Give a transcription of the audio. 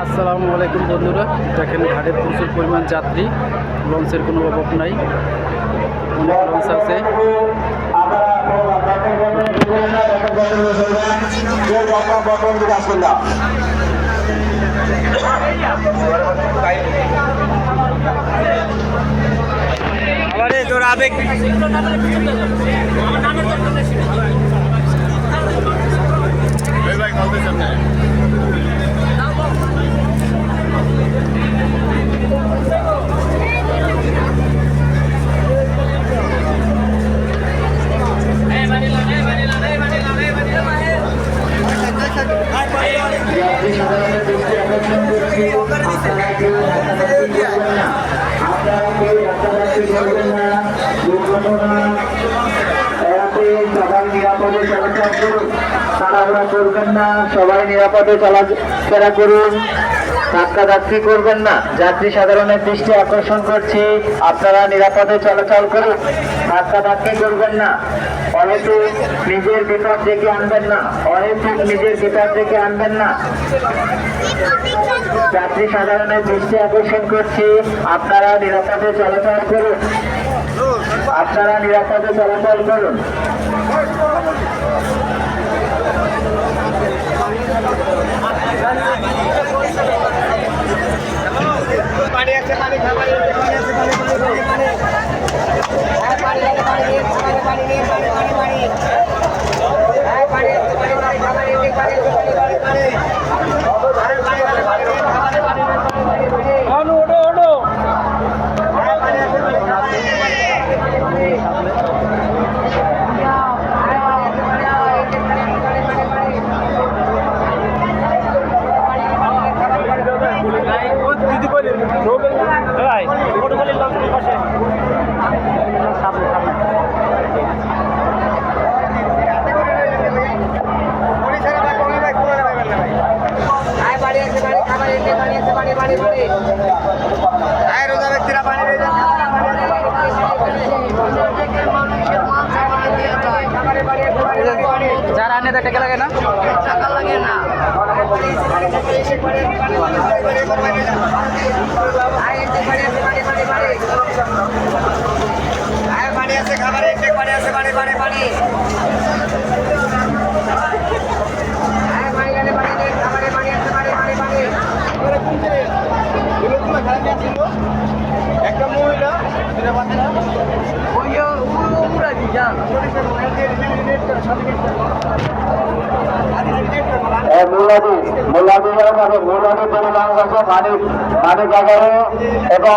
আসসালামু আলাইকুম বন্ধুরা, দেখেন ঘাটে প্রচুর পরিমাণ যাত্রী, লঞ্চের কোনো অভাব নাই, অনেক লঞ্চ আছে। তোর আবেগ সবাই নিরাপদে চলাচল করুন, তাড়াহুড়া করবেন না, সবাই নিরাপদে চলাফেরা করুন, ধাক্কাধাক্কি করবেন না। যাত্রী সাধারণের দৃষ্টি আকর্ষণ করছি, আপনারা নিরাপদে চলাচল করুন, ধাক্কাধাক্কি করবেন না, অহেতুক নিজের বিপদ ডেকে আনবেন না, অহেতুক নিজের বিপদ ডেকে আনবেন না। যাত্রী সাধারণের দৃষ্টি আকর্ষণ করছি, আপনারা নিরাপদে চলাচল করুন, আপনারা নিরাপদে চলাচল করুন। পানি আছে, পানি খাবার পানি আছে, পানি পানি পানি পানি আছে, পানি নিয়ে খাবার পানি নিয়ে পানি পানি পানি হ্যাঁ পানি আছে, পানি পানি খাবার নিয়ে পানি আছে, পানি পানি পানি ওনো ওনো ওনো হ্যাঁ পানি আছে, পানি খাবার নিয়ে পানি দিদি বলে ভাই ফটো বলে লঞ্চের পাশে সামনে সামনে পানি আছে, পানি খাবার এনে পানি আছে, পানি পানি পানি রোজা ব্যক্তিরা পানি রয়ে যান। যারা আনে টাকা লাগে না, টাকা লাগে না পানি আছে, খাবার পানি আছে, পানি পানি পানি একটা মহিলা মোল্লাদি মোল্লাদি পানি পানি জায়গায় এবং